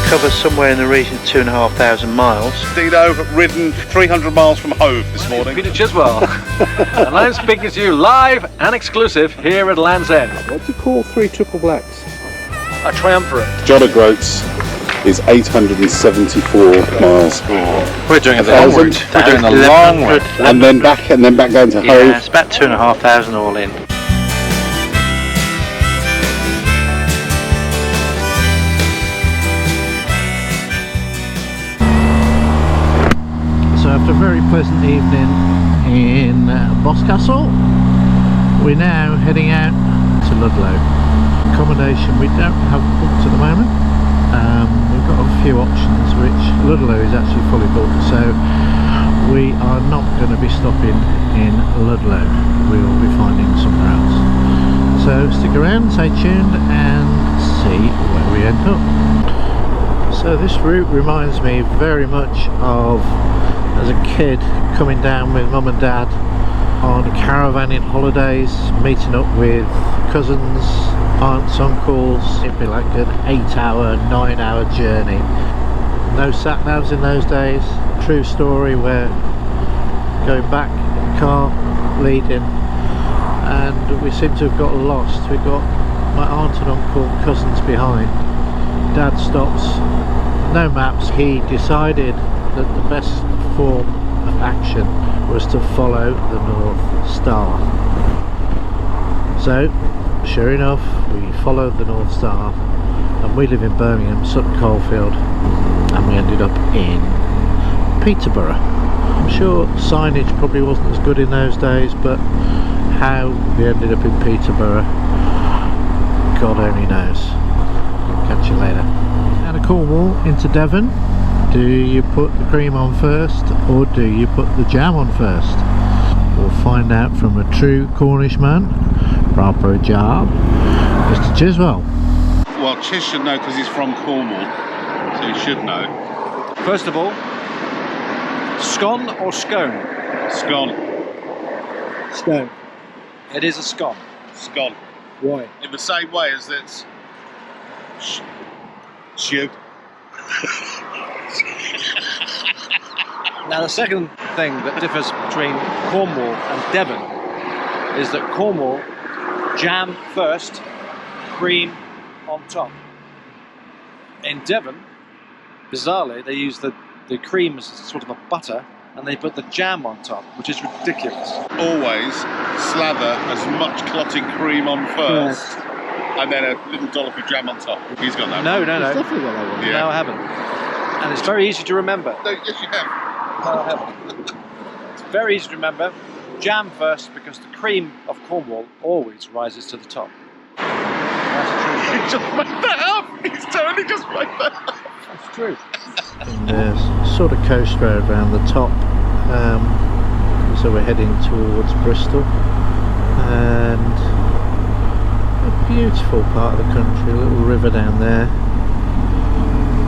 cover somewhere in the region of 2,500 miles. Dino ridden 300 miles from Hove this morning. Peter Chiswell, and I'm speaking to you live and exclusive here at Land's End. What do you call 3 triple blacks? A triumvirate. John O Groats is 874 miles. We're doing the long route. We're doing the long route. And then back down to Hove. Yeah, it's about 2,500 all in. So after a very pleasant evening in Boscastle, we're now heading out to Ludlow. Accommodation we don't have booked at the moment. We've got a few options, which Ludlow is actually fully booked, so we are not going to be stopping in Ludlow. We will be finding somewhere else. So stick around, stay tuned and see where we end up. So this route reminds me very much of as a kid coming down with mum and dad on caravanning holidays, meeting up with cousins, aunts, uncles. It'd be like an 8-hour, 9-hour journey. No sat navs in those days. True story, where going back in the car, leading, and we seem to have got lost. We got my aunt and uncle, cousins behind. Dad stops, no maps. He decided that the best form of action was to follow the North Star. So sure enough, we followed the North Star, and we live in Birmingham, Sutton Coldfield, and we ended up in Peterborough. I'm sure signage probably wasn't as good in those days, but how we ended up in Peterborough, God only knows. Catch you later. Out of Cornwall into Devon. Do you put the cream on first, or do you put the jam on first? We'll find out from a true Cornish man. Proper job, Mr. Chiswell. Well, Chiz should know because he's from Cornwall, so he should know. First of all, scone or scone? Scone. Stone. It is a scone. Scone. Why? In the same way as it's stew. Now the second thing that differs between Cornwall and Devon is that Cornwall jam first, cream on top. In Devon, bizarrely, they use the cream as sort of a butter, and they put the jam on top, which is ridiculous. Always slather as much clotting cream on first, and then a little dollop of jam on top. He's got that. No. Definitely got that one. Yeah. No, I haven't. And it's very easy to remember. No, yes, you have. No, I haven't. It's very easy to remember. Jam first, because the cream of Cornwall always rises to the top. He just made that up. He's totally just made that up. That's true. And there's sort of coast road around the top, so we're heading towards Bristol, and a beautiful part of the country, a little river down there.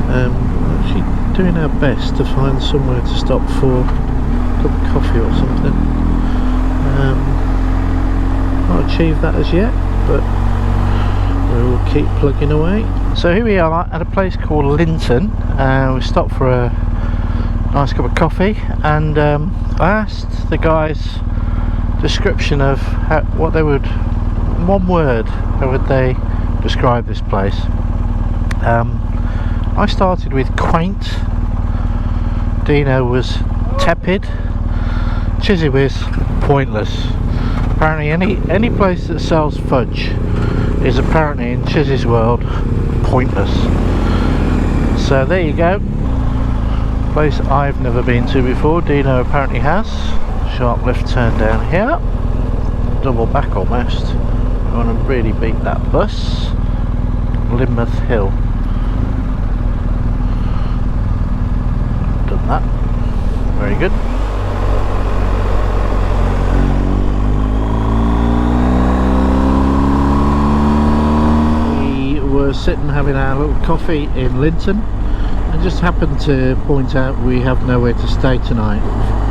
Actually doing our best to find somewhere to stop for a cup of coffee or something. Not achieved that as yet, but we will keep plugging away. So here we are at a place called Linton. We stopped for a nice cup of coffee, and I asked the guys description of what they would, in one word, how would they describe this place. I started with quaint, Dino was tepid, Chizzy was pointless. Apparently any place that sells fudge is apparently, in Chizzy's world, pointless. So there you go, place I've never been to before. Dino apparently has. Sharp left turn down here, double back almost. You want to really beat that bus. Lynmouth Hill. Done that. Very good. We were sitting having our little coffee in Linton, and just happened to point out we have nowhere to stay tonight.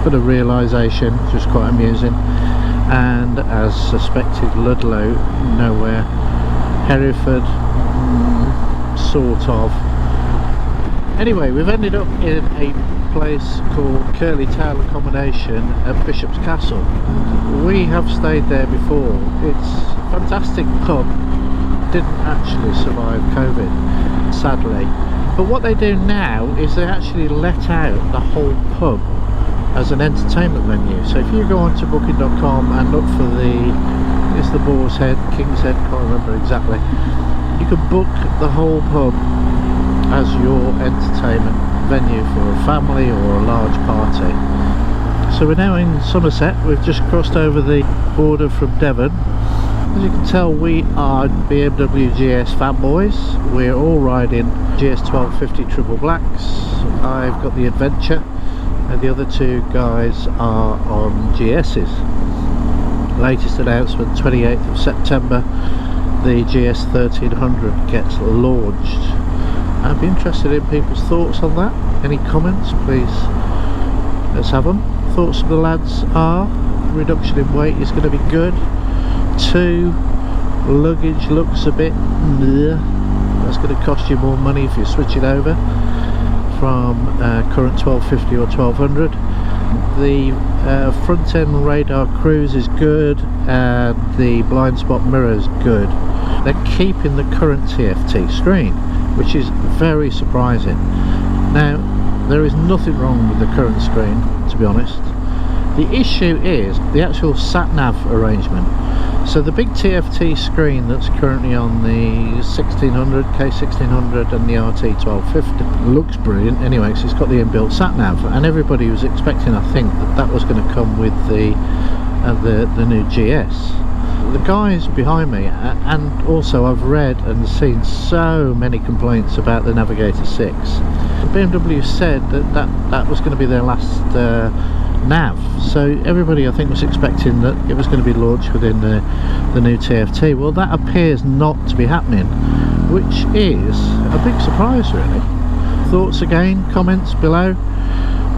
Bit of realisation, which was quite amusing. And as suspected, Ludlow, nowhere. Hereford, sort of. Anyway, we've ended up in a place called Curly Tail Accommodation at Bishop's Castle. We have stayed there before. It's a fantastic pub. Didn't actually survive COVID, sadly. But what they do now is they actually let out the whole pub as an entertainment venue. So if you go onto booking.com and look for it's the Boar's Head, King's Head, can't remember exactly, you can book the whole pub as your entertainment venue for a family or a large party. So we're now in Somerset. We've just crossed over the border from Devon. As you can tell, we are BMW GS fanboys. We're all riding GS1250 triple blacks. I've got the Adventure and the other two guys are on GS's. Latest announcement, 28th of September, the GS1300 gets launched. I'd be interested in people's thoughts on that. Any comments, please? Let's have them. Thoughts of the lads are reduction in weight is going to be good. 2, luggage looks a bit bleh. That's going to cost you more money if you switch it over from current 1250 or 1200. The front end radar cruise is good and the blind spot mirror is good. They're keeping the current TFT screen, which is very surprising. Now, there is nothing wrong with the current screen, to be honest. The issue is the actual sat-nav arrangement. So the big TFT screen that's currently on the 1600, K1600 and the RT1250 looks brilliant anyway, because it's got the inbuilt sat-nav, and everybody was expecting, I think, that was going to come with the new GS. The guys behind me, and also I've read and seen so many complaints about the Navigator 6. BMW said that was going to be their last nav, so everybody I think was expecting that it was going to be launched within the new TFT. Well, that appears not to be happening, which is a big surprise really. Thoughts again, comments below,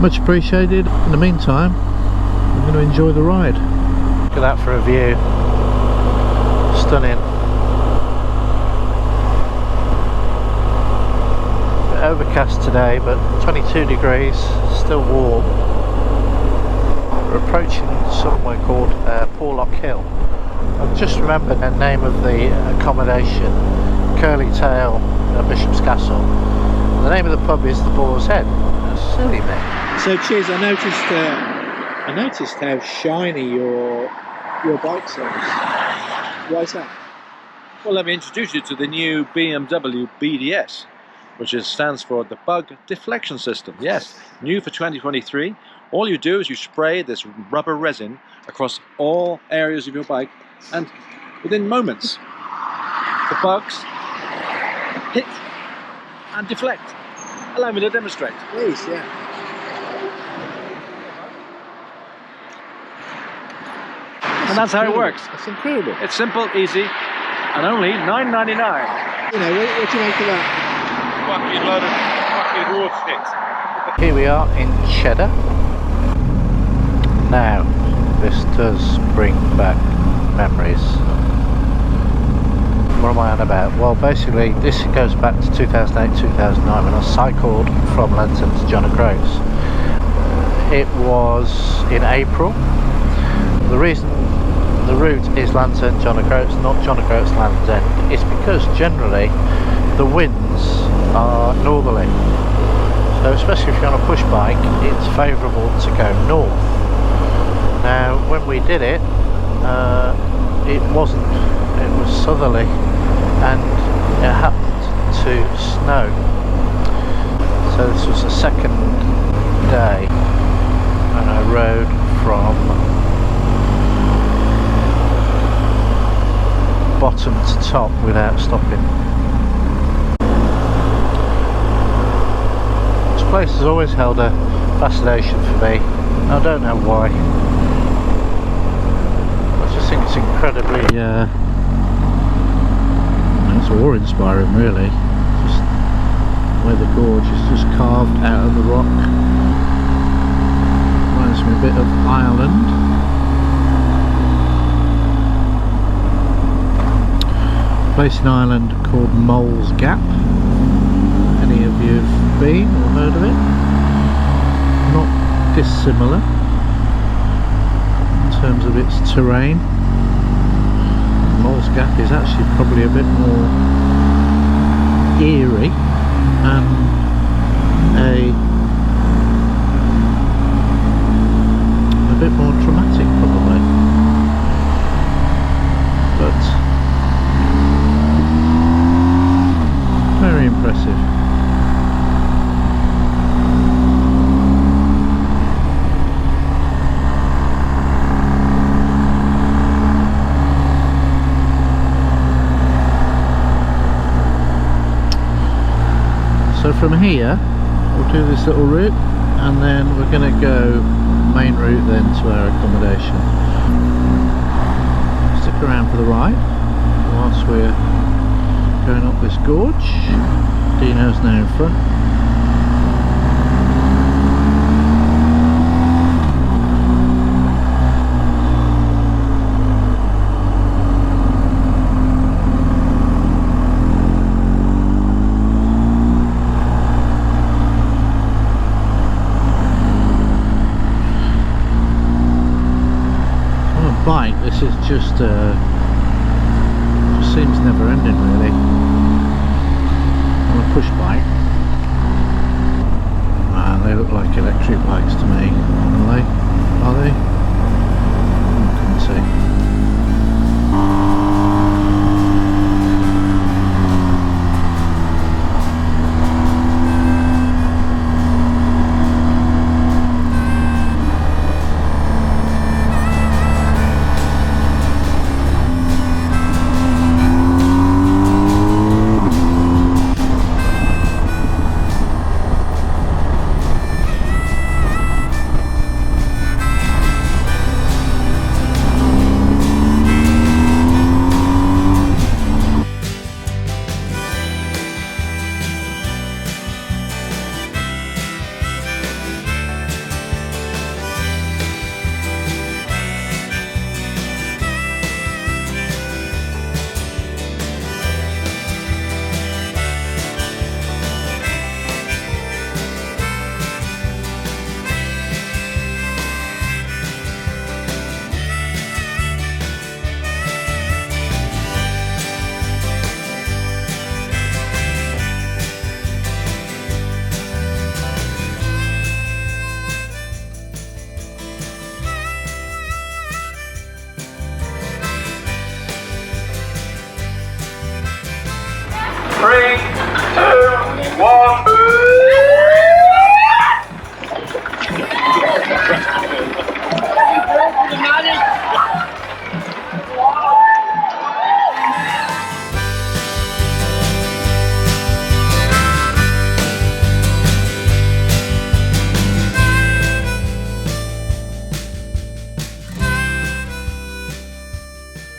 much appreciated. In the meantime, I'm going to enjoy the ride. Look at that for a view. Stunning. Bit overcast today, but 22 degrees, still warm. We're approaching somewhere called Porlock Hill. I've just remembered the name of the accommodation, Curly Tail Bishop's Castle. The name of the pub is the Boar's Head. That's silly me. So Chiz, I noticed how shiny your bikes are. Why is that? Well, let me introduce you to the new BMW BDS, which stands for the Bug Deflection System. Yes, new for 2023. All you do is you spray this rubber resin across all areas of your bike, and within moments, the bugs hit and deflect. Allow me to demonstrate. Please, yeah. And that's how it works. That's incredible. It's simple, easy, and only $9.99. You know, what do you make of that? Fucking load of fucking raw shit. Here we are in Cheddar. Now, this does bring back memories. What am I on about? Well, basically, this goes back to 2008-2009 when I cycled from London to John O Groats. It was in April. The reason the route is Land's End, John O Groats, not John O Groats, Land's End, is because generally the winds are northerly. So especially if you're on a push bike, it's favourable to go north. Now when we did it, it wasn't, it was southerly and it happened to snow. So this was the second day and I rode from bottom to top without stopping. This place has always held a fascination for me. I don't know why. I just think it's incredibly it's awe-inspiring really. Just where the gorge is just carved out of the rock. Reminds me a bit of Ireland. Place in Ireland called Mole's Gap. Any of you have been or heard of it. Not dissimilar in terms of its terrain. Moll's Gap is actually probably a bit more eerie and a bit more dramatic probably, but very impressive. So from here we'll do this little route and then we're going to go main route then to our accommodation. Stick around for the ride whilst we're going up this gorge. Dino's now in front. Bike, this is just seems never ending really. On a push bike, they look like electric bikes to me. Are they? I can't see.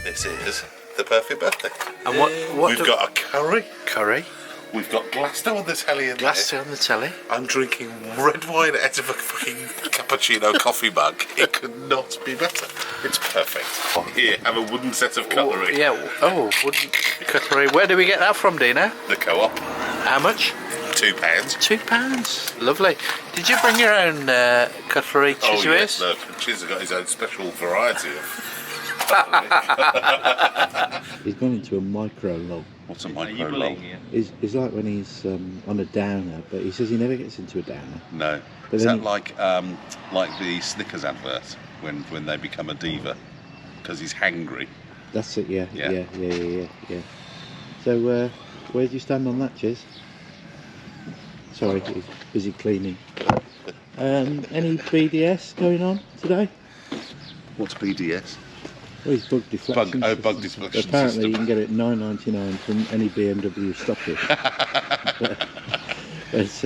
This is the perfect birthday. And what We've got a curry. Curry. We've got Glasgow on the telly in Glasgow there. on the telly. I'm drinking red wine out of a fucking cappuccino coffee mug. It could not be better. It's perfect. Here, have a wooden set of cutlery. Yeah. Oh, wooden cutlery. Where do we get that from, Dino? The Co-op. How much? £2. £2. Lovely. Did you bring your own cutlery, Chiz Oh Weirs? yes, no. Chiz has got his own special variety of. He's gone into a micro log. What's a micro log? It's like when he's on a downer, but he says he never gets into a downer. No. But Is then that like the Snickers advert when they become a diva because he's hangry? That's it. Yeah. Yeah. So where do you stand on that, Chiz? Sorry, he's busy cleaning. Any BDS going on today? What's BDS? Well, it's bug deflection. Bug deflection. Apparently, you can get it at $9.99 from any BMW stockist. It's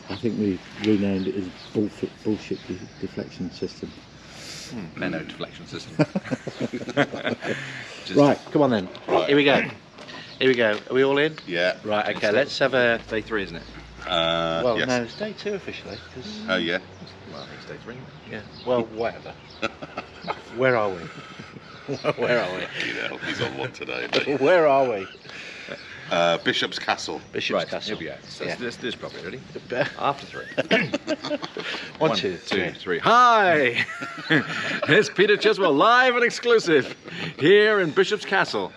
I think we renamed it as bullshit deflection system. Menno deflection system. Right, come on then. Right. Here we go. Here we go. Are we all in? Yeah. Right. Okay. Let's have a. Day 3, isn't it? Well, yes. no, it's day 2 officially. Oh yeah. Well, I think it's day 3. Yeah. Well, whatever. Where are we? Where are we? You know, he's on one today. Isn't he? Where are we? Bishop's Castle. Bishop's Right, Castle. here we go. So Yeah. this is probably ready. After 3. 1, 2, 3. 3. Hi! It's Peter Chiswell, live and exclusive, here in Bishop's Castle,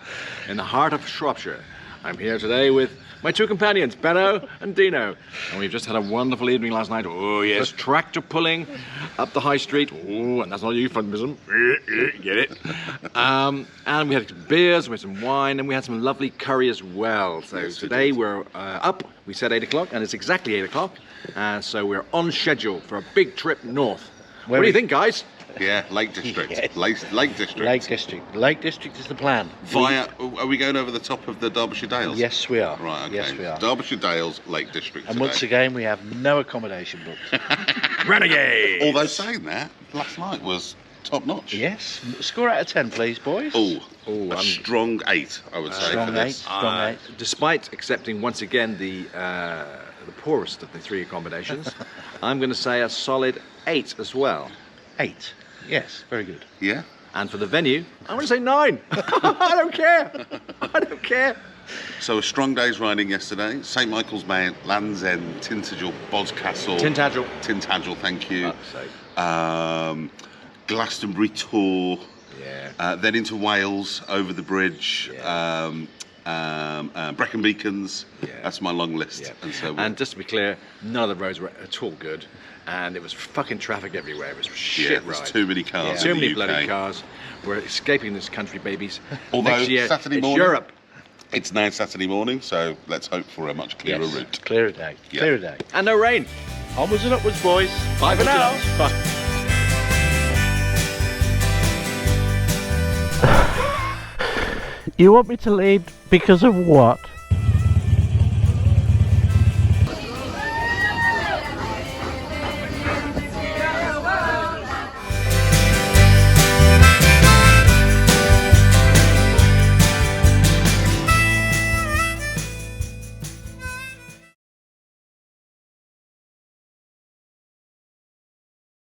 in the heart of Shropshire. I'm here today with my 2 companions, Benno and Dino. And we've just had a wonderful evening last night. Oh yes, tractor pulling up the high street. Oh, and that's not a euphemism. Get it? And we had some beers, we had some wine, and we had some lovely curry as well. So Yes, we today did. we're up. We said 8 o'clock, and it's exactly 8 o'clock. So we're on schedule for a big trip north. What do you think, guys? Yeah, Lake District. Yes. Lake District. Lake District. Lake District is the plan. Via, are we going over the top of the Derbyshire Dales? Yes, we are. Right, okay. Yes, we are. Derbyshire Dales, Lake District. And today. once again, we have no accommodation booked. Renegade! Although saying that, last night was top notch. Yes. Score out of 10, please, boys. Oh, Oh, a I'm- strong 8, I would say. Strong for 8. this. Strong 8. Despite accepting once again the poorest of the 3 accommodations, I'm going to say a solid 8 as well. 8. Yes, very good. Yeah? And for the venue, I'm going to say 9. I don't care. I don't care. So a strong day's riding yesterday. St Michael's Mount, Land's End, Tintagel, Boscastle. Tintagel, thank you. Glastonbury Tour. Yeah. Then into Wales, over the bridge. Brecon Beacons. Yeah. That's my long list. Yeah. And so And just to be clear, none of the roads were at all good. And it was fucking traffic everywhere. It was yeah, shit there's ride. too many cars. Too in the many UK. bloody cars. We're escaping this country, babies. Although next year, Saturday it's morning- Europe. It's now Saturday morning, so let's hope for a much clearer Yes. route. Clear a day. Yeah. Clear a day. And no rain. Onwards and upwards, boys. Bye for now. You want me to lead because of what?